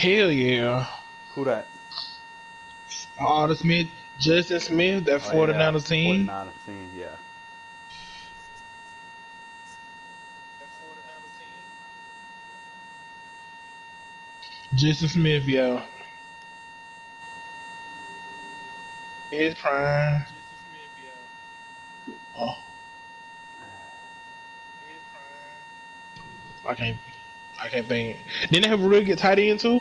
Hell yeah. Who that? Arthur Smith, Justin Smith, that Oh yeah, 49ers team. 49 team. Yeah. Justin Smith, yeah. His prime. Oh, I can't I can't think. Didn't they have a real good tight end too?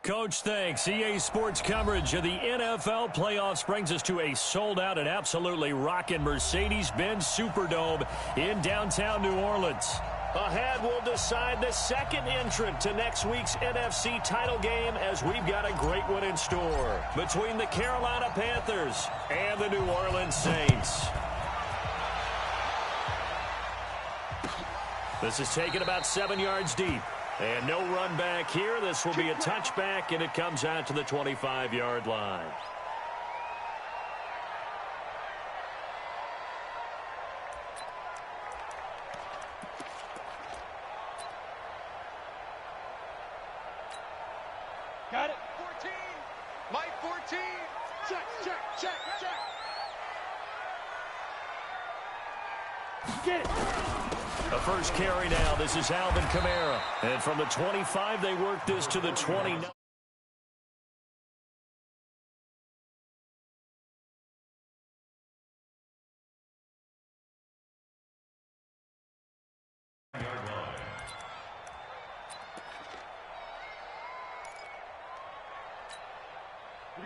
Coach, thanks. EA Sports coverage of the NFL playoffs brings us to a sold-out and absolutely rocking Mercedes-Benz Superdome in downtown New Orleans. Ahead, we'll decide the second entrant to next week's NFC title game as we've got a great one in store between the Carolina Panthers and the New Orleans Saints. This is taken about 7 yards deep. And no run back here. This will be a touchback, and it comes out to the 25-yard line. Got it. 14. Mike 14. Check, check, check, check. Get it. The first carry now. This is Alvin Kamara. And from the 25, they work this to the 29.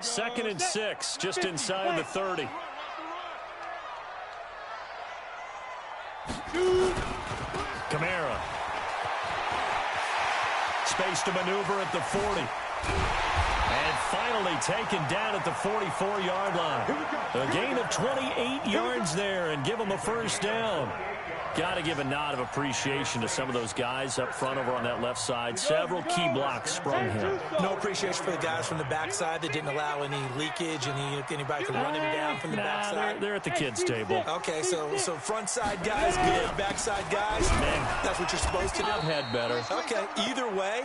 Second and 6, just inside the 30. Kamara. Space to maneuver at the 40. And finally taken down at the 44-yard line. A gain of 28 yards there and give them a first down. Got to give a nod of appreciation to some of those guys up front over on that left side. Several key blocks sprung here. No appreciation for the guys from the backside that didn't allow any leakage, anybody could run him down from the backside. They're at the kids' table. Okay, so front side guys, good. Backside guys, that's what you're supposed to do. I've had better. Okay, either way,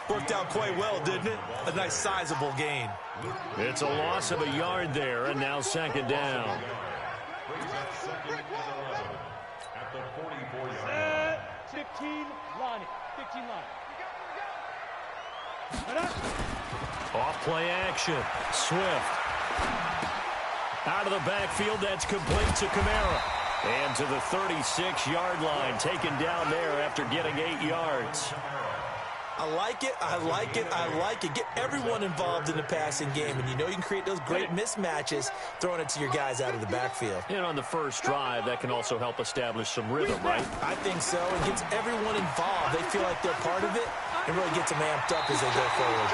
worked out quite well, didn't it? A nice sizable gain. It's a loss of a yard there, and now second down. 15 line. 15 line. Off play action. Swift. Out of the backfield, that's complete to Kamara. And to the 36-yard line, taken down there after getting 8 yards. I like it, I like it, I like it. Get everyone involved in the passing game, and you know you can create those great mismatches throwing it to your guys out of the backfield. And on the first drive, that can also help establish some rhythm, right? I think so. It gets everyone involved. They feel like they're part of it, and really gets them amped up as they go forward.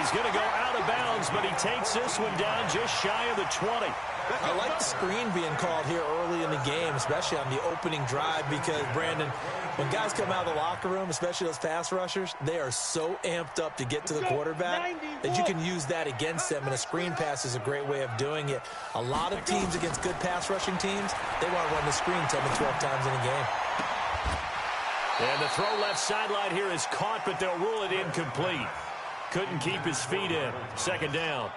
He's going to go out of bounds, but he takes this one down just shy of the 20. I like the screen being called here early in the game, especially on the opening drive, because, Brandon, when guys come out of the locker room, especially those pass rushers, they are so amped up to get to the quarterback that you can use that against them, and a screen pass is a great way of doing it. A lot of teams against good pass rushing teams, they want to run the screen 10 to 12 times in a game. And the throw left sideline here is caught, but they'll rule it incomplete. Couldn't keep his feet in. Second down.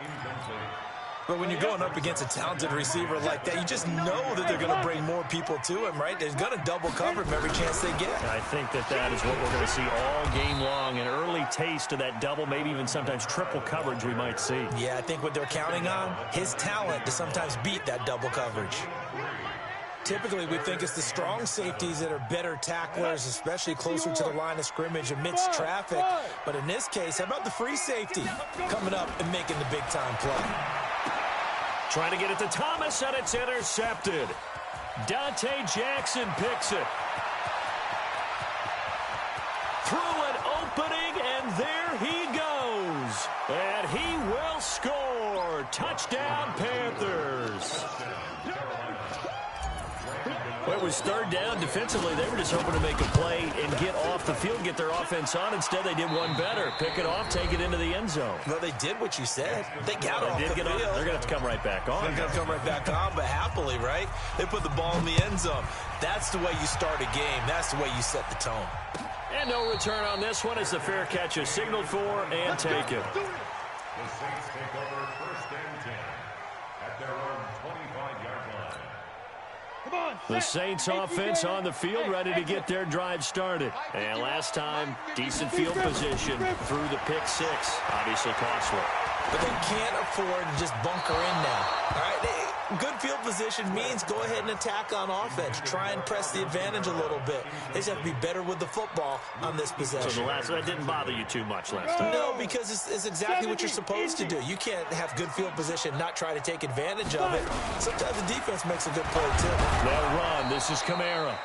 But when you're going up against a talented receiver like that, you just know that they're going to bring more people to him, right? They're going to double cover him every chance they get. I think that is what we're going to see all game long. An early taste of that double, maybe even sometimes triple coverage we might see. Yeah, I think what they're counting on, his talent to sometimes beat that double coverage. Typically, we think it's the strong safeties that are better tacklers, especially closer to the line of scrimmage amidst traffic. But in this case, how about the free safety coming up and making the big-time play? Trying to get it to Thomas, and it's intercepted. Dante Jackson picks it. Through an opening, and there he goes. And he will score. Touchdown, Panthers. Well, it was third down. Defensively, they were just hoping to make a play and get off the field, get their offense on. Instead, they did one better. Pick it off, take it into the end zone. Well, they did what you said. They got off the field. They're going to have to come right back on. They're going to come right back on, but happily, right? They put the ball in the end zone. That's the way you start a game. That's the way you set the tone. And no return on this one as the fair catch is signaled for and taken. The Saints take over first and 10 at their own 25-yard line. The Saints offense on the field, ready to get their drive started. And last time, decent field position through the pick six. Obviously costly. But they can't afford to just bunker in now. All right? Good field position means go ahead and attack on offense. Try and press the advantage a little bit. They just have to be better with the football on this possession. So that didn't bother you too much last time? No, because it's exactly what you're supposed to do. You can't have good field position, not try to take advantage of it. Sometimes the defense makes a good play, too. They'll run. This is Kamara.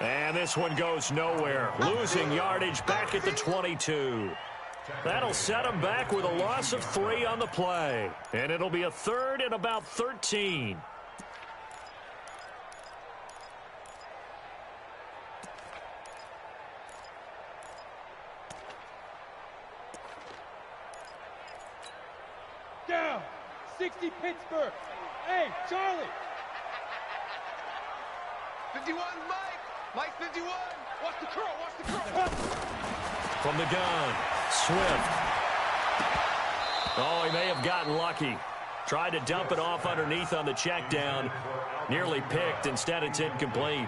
And this one goes nowhere. Losing yardage back at the 22. That'll set him back with a loss of 3 on the play. And it'll be a 3rd and about 13. Down. 60 Pittsburgh. Hey, Charlie. 51, Mike. Mike 51. Watch the curl. Watch the curl. From the gun, Swift. Oh, he may have gotten lucky. Tried to dump it off underneath on the check down. Nearly picked. Instead, it's incomplete.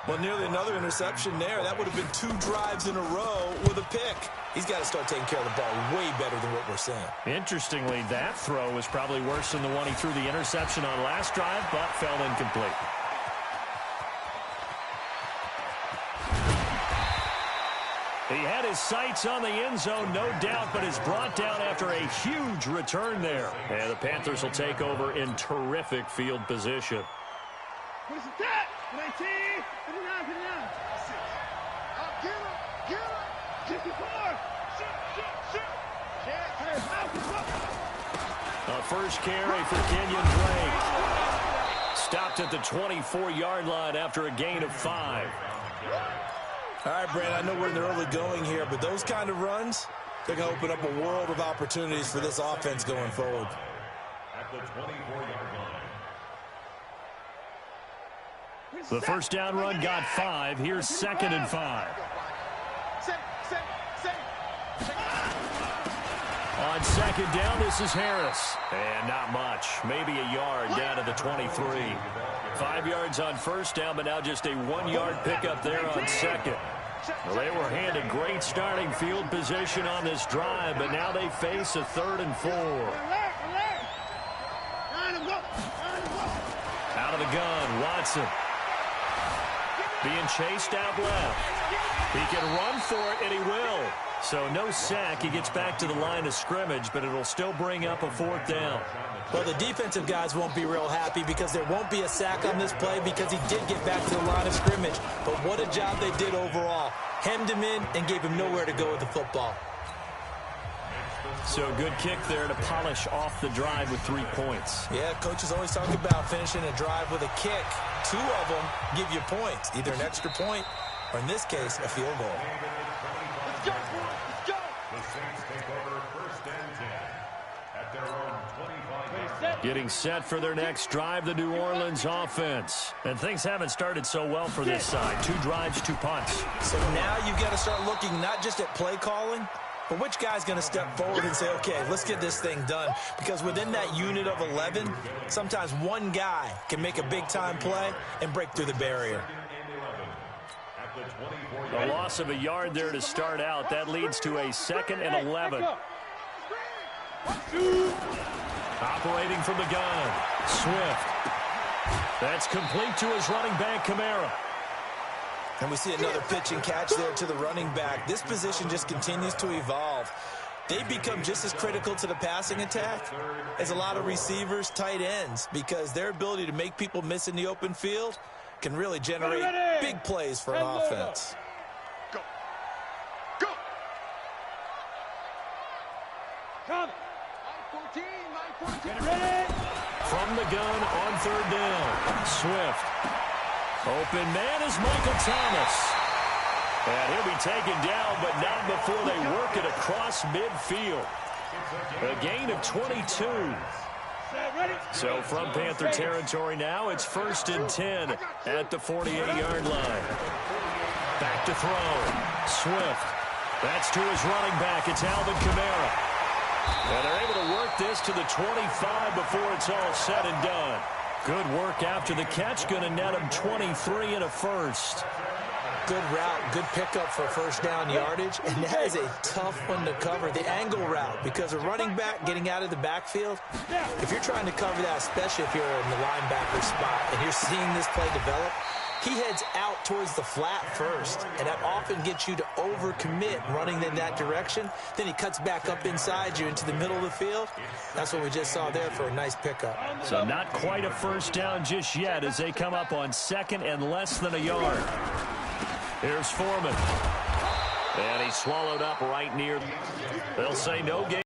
Well, nearly another interception there. That would have been 2 drives in a row with a pick. He's got to start taking care of the ball way better than what we're seeing. Interestingly, that throw was probably worse than the one he threw the interception on last drive, but fell incomplete. He had his sights on the end zone, no doubt, but is brought down after a huge return there. And the Panthers will take over in terrific field position. What is that? 19, 59, 59. Get him, get him. 54. Shoot. A first carry for Kenyon Drake. Stopped at the 24-yard line after a gain of 5. All right, Brad, I know we're in the early going here, but those kind of runs, they're going to open up a world of opportunities for this offense going forward. At the 24-yard line. The first down run got 5. Here's 2nd and 5. On 2nd down, this is Harris. And not much. Maybe a yard down to the 23. 5 yards on first down, but now just a 1-yard pickup there on 2nd. Well, they were handed great starting field position on this drive, but now they face a 3rd and 4. Out of the gun, Watson. Being chased out left. He can run for it, and he will. So no sack. He gets back to the line of scrimmage, but it'll still bring up a 4th down. Well, the defensive guys won't be real happy because there won't be a sack on this play because he did get back to the line of scrimmage. But what a job they did overall. Hemmed him in and gave him nowhere to go with the football. So good kick there to polish off the drive with 3 points. Yeah, coaches always talk about finishing a drive with a kick. 2 of them give you points, either an extra point or, in this case, a field goal. Let's go, let's go. The Saints take over 1st and 10 at their own 25-yard. Getting set for their next drive, the New Orleans offense. And things haven't started so well for this side. 2 drives, 2 punts. So now you've got to start looking not just at play calling, but which guy's going to step forward and say, okay, let's get this thing done. Because within that unit of 11, sometimes one guy can make a big-time play and break through the barrier. A loss of a yard there to start out. That leads to a 2nd and 11. Operating from the gun, Swift. That's complete to his running back, Kamara. And we see another pitch and catch there to the running back. This position just continues to evolve. They become just as critical to the passing attack as a lot of receivers, tight ends, because their ability to make people miss in the open field can really generate big plays for an offense. Go. Go. Come. 14, 14. Get ready. From the gun on 3rd down, Swift. Open man is Michael Thomas. And he'll be taken down, but not before they work it across midfield. A gain of 22. So from Panther territory now, it's 1st and 10 at the 48-yard line. Back to throw. Swift. That's to his running back. It's Alvin Kamara. And they're able to work this to the 25 before it's all said and done. Good work after the catch. Going to net him 23 and a first. Good route, good pickup for first down yardage, and that is a tough one to cover, the angle route, because a running back getting out of the backfield, if you're trying to cover that, especially if you're in the linebacker spot and you're seeing this play develop, he heads out towards the flat first, and that often gets you to overcommit running in that direction. Then he cuts back up inside you into the middle of the field. That's what we just saw there for a nice pickup. So not quite a first down just yet as they come up on second and less than a yard. Here's Foreman. And he swallowed up right near. They'll say no gain.